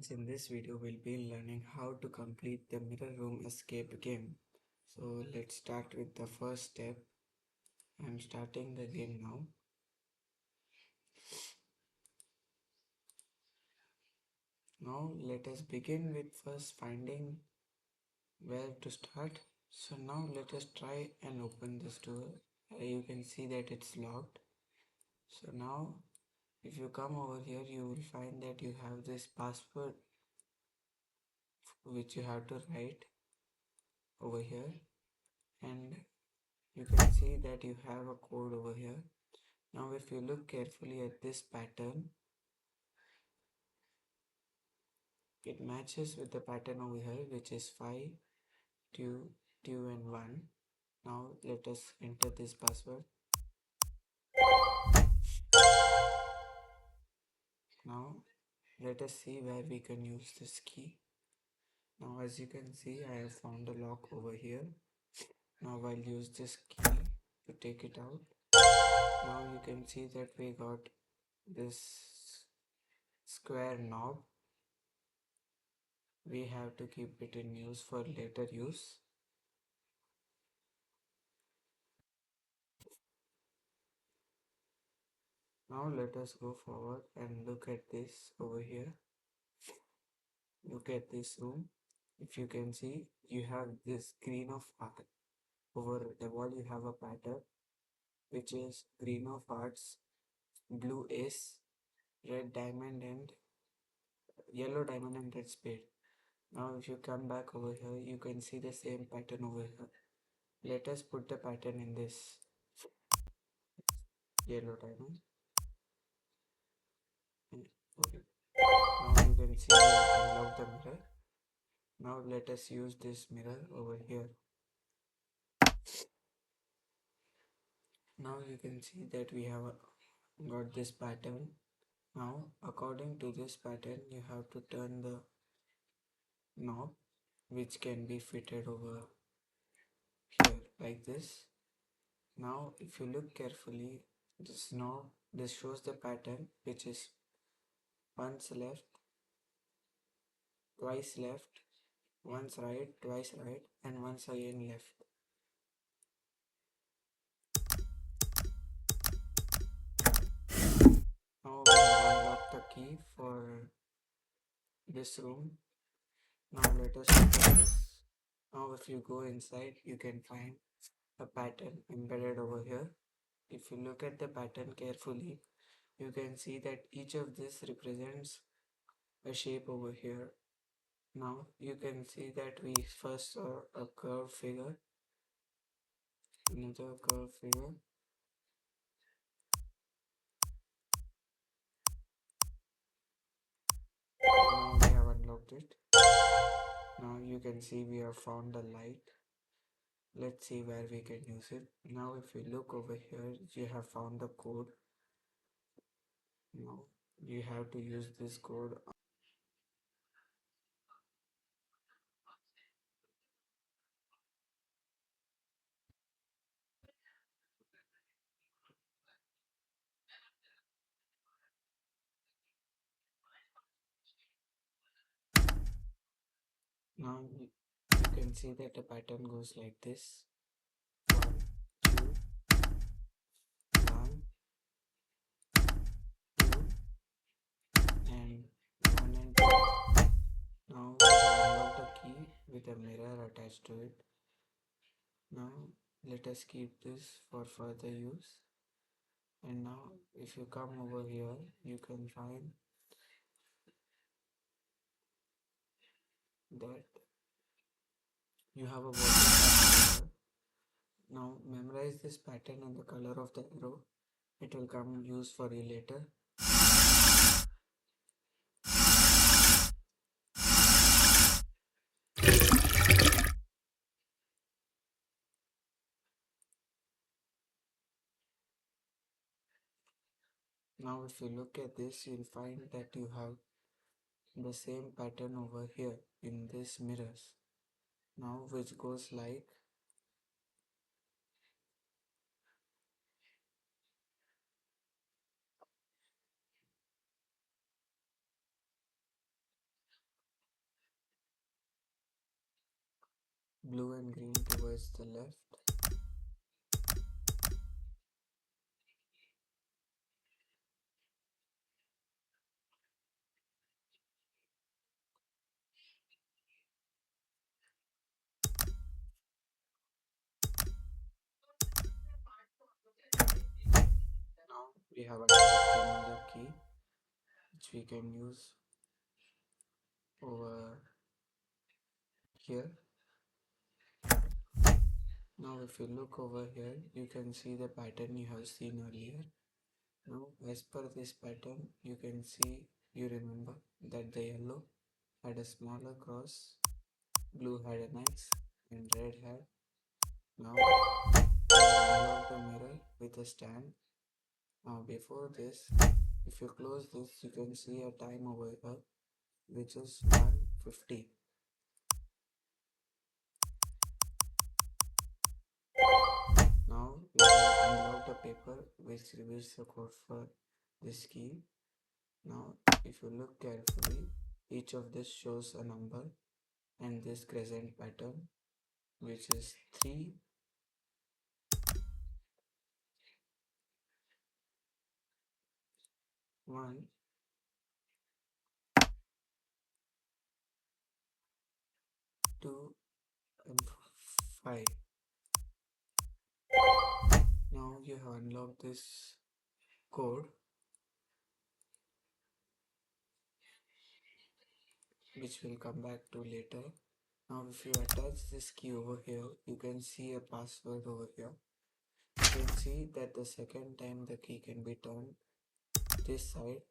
friends, in this video we'll be learning how to complete the mirror room escape game. So let's start with the first step. I'm starting the game now. Now let us begin with first finding where to start. So now let us try and open this door. You can see that it's locked. So now if you come over here, you will find that you have this password which you have to write over here, and you can see that you have a code over here. Now if you look carefully at this pattern, it matches with the pattern over here, which is 5, 2, 2 and 1. Now let us enter this password. Now let us see where we can use this key. Now as you can see, I have found a lock over here. Now I'll use this key to take it out. Now you can see that we got this square knob. We have to keep it in use for later use. Now let us go forward and look at this over here. Look at this room. If you can see, you have this green of heart. Over the wall you have a pattern which is green of hearts, blue ace, red diamond and yellow diamond and red spade. Now if you come back over here, you can see the same pattern over here. Let us put the pattern in this yellow diamond. Okay. Now you can see we have unlocked the mirror. Now let us use this mirror over here. Now you can see that we have got this pattern. Now according to this pattern, you have to turn the knob, which can be fitted over here like this. Now if you look carefully, this shows the pattern, which is once left, twice left, once right, twice right, and once again left. Now we have unlocked the key for this room. Now let us look at this. Now if you go inside, you can find a pattern embedded over here. If you look at the pattern carefully, you can see that each of this represents a shape over here. Now you can see that we first saw a curved figure, another curved figure. Now we have unlocked it. Now you can see we have found the light. Let's see where we can use it. Now if you look over here, you have found the code. Now you have to use this code. Now you can see that the pattern goes like this. 1, 2, 1, 2, and 1 and 2. Now we have unlocked the key with a mirror attached to it. Now let us keep this for further use. And now if you come over here, you can find that you have a water pattern. Now memorize this pattern and the color of the arrow. It will come use for you later. Now if you look at this, you'll find that you have the same pattern over here in this mirrors. Now which goes like blue and green towards the left. Now we have another key which we can use over here. Now if you look over here, you can see the pattern you have seen earlier. Now as per this pattern, you can see, you remember that the yellow had a smaller cross, blue had an X, and red had. Now we unlock the mirror with a stand. Now before this, if you close this, you can see a time over here which is 150. Now we have unlocked a paper which reveals the code for this key. Now if you look carefully, each of this shows a number and this crescent pattern which is 3, 1, 2 and 5. Now you have unlocked this code which we'll come back to later. Now if you attach this key over here, you can see a password over here. You can see that the second time the key can be turned this side,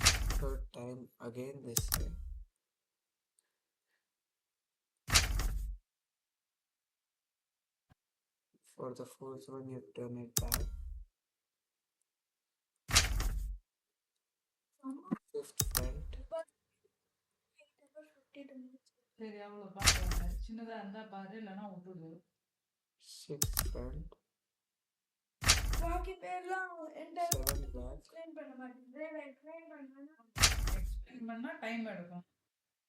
third time again this side. For the fourth one you turn it back. Fifth front, சரி அவ்வளோ பார்க்கலாங்க சின்னதாக இருந்தால் பாரு இல்லைன்னா விட்டுடு sixth front, பாக்கி பேர்லாம் seven back, எக்ஸ்பிளைன் பண்ண மாட்டேங்குது எக்ஸ்பிளைன் பண்ணால் டைம் எடுக்கும்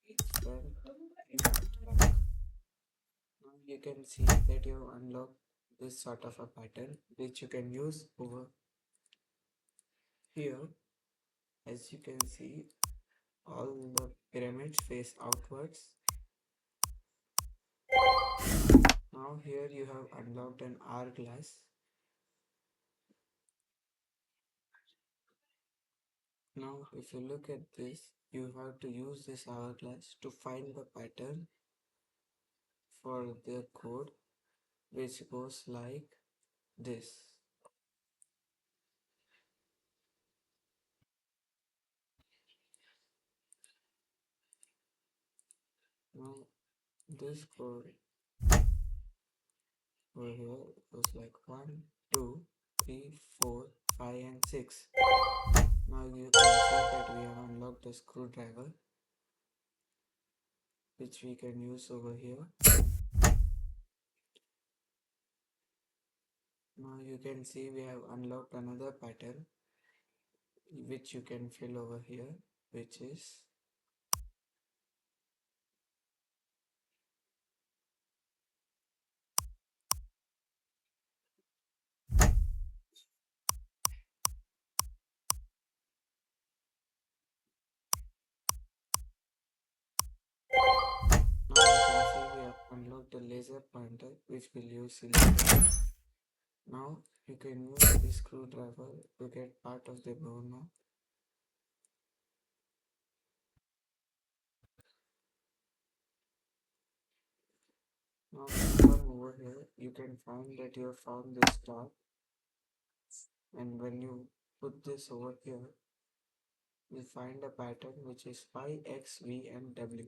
eighth front, eighth back. Now you can see that you have unlocked this sort of a pattern which you can use over here. As you can see, all the pyramids face outwards. Now here you have unlocked an hourglass. Now if you look at this, you have to use this hourglass to find the pattern for the code which goes like this. Now this code over here goes like 1, 2, 3, 4, 5 and 6. Now you can see that we have unlocked a screwdriver which we can use over here. Now you can see we have unlocked another pattern which you can fill over here, which is now you can see we have unlocked a laser pointer which we'll use in later. Now you can use this screwdriver to get part of the doorknob. Now come over here, you can find that you have found this star, and when you put this over here, you find a pattern which is phi x v and w.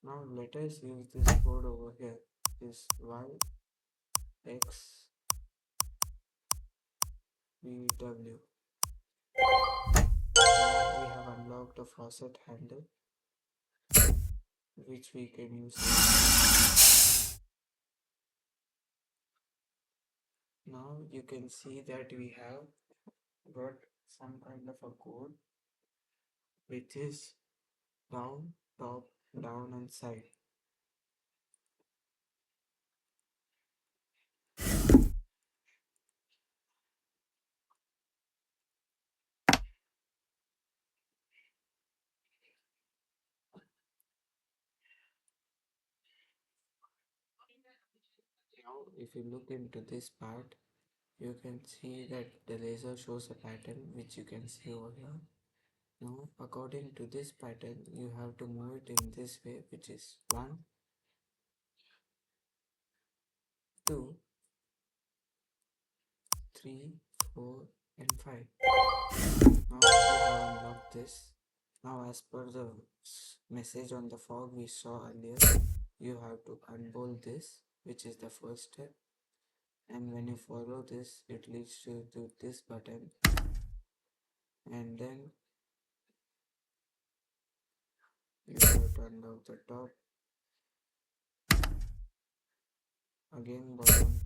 Now let us use this code over here, this y x v w. Now we have unlocked a faucet handle which we can use. Now you can see that we have got some kind of a code which is down, top, down and side. Now, if you look into this part, you can see that the laser shows a pattern which you can see over here. Now, according to this pattern, you have to move it in this way, which is 1, 2, 3, 4, and 5. Now we have unlocked this. Now, as per the message on the fog we saw earlier, you have to unbolt this, which is the first step. And when you follow this, it leads to this button. And then you have to unlock the top, again bottom,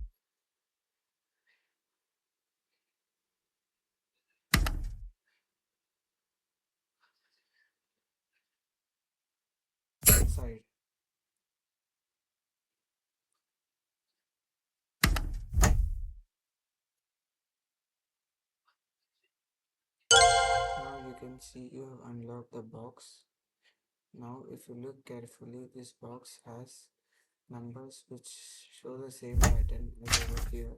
side. Now you can see you have unlocked the box. Now if you look carefully, this box has numbers which show the same pattern as over here.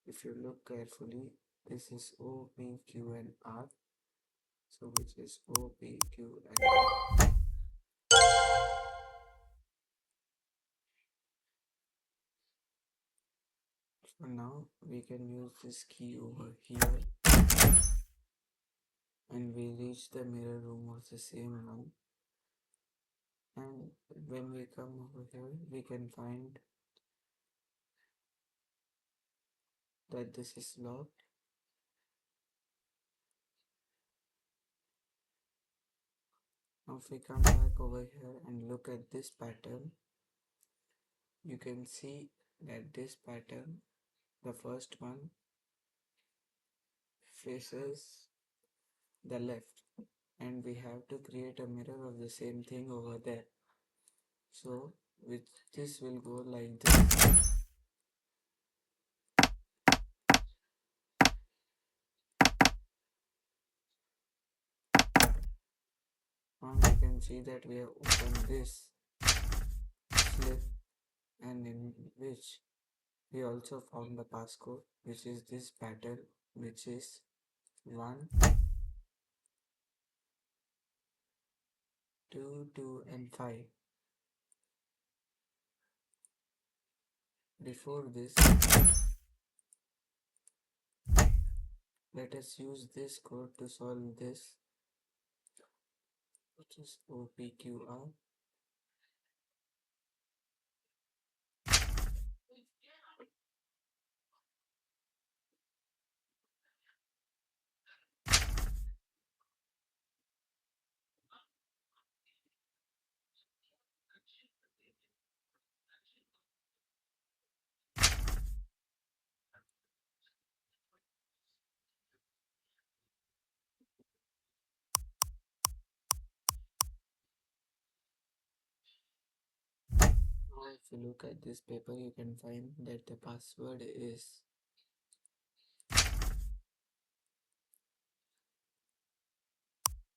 If you look carefully, this is O, P, Q and R. So which is O, P, Q and R. So now we can use this key over here and we reach the mirror room of the same one. And when we come over here, we can find that this is locked. Now if we come back over here and look at this pattern, you can see that this pattern, the first one, faces the left, and we have to create a mirror of the same thing over there. So with this will go like this. Now you can see that we have opened this slip, and in which we also found the passcode, which is this pattern, which is 1, 2, 2 and 5. Before this, let us use this code to solve this, which is OPQR. Now if you look at this paper, you can find that the password is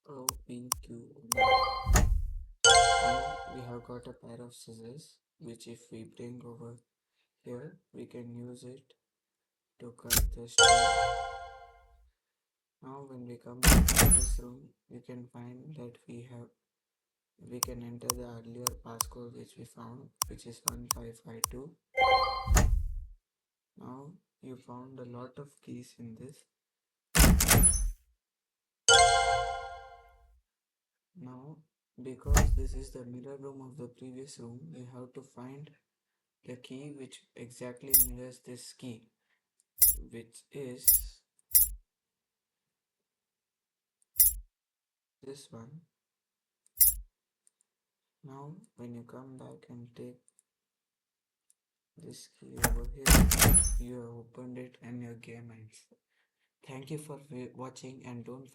OPQR. Now we have got a pair of scissors, which if we bring over here, we can use it to cut the string. Now when we come back to this room, you can find that we can enter the earlier passcode which we found, which is 1552. Now you found a lot of keys in this. Now because this is the mirror room of the previous room, we have to find the key which exactly mirrors this key, which is this one. Now when you come back and take this key over here, you have opened it and your game ends. Thank you for watching, and don't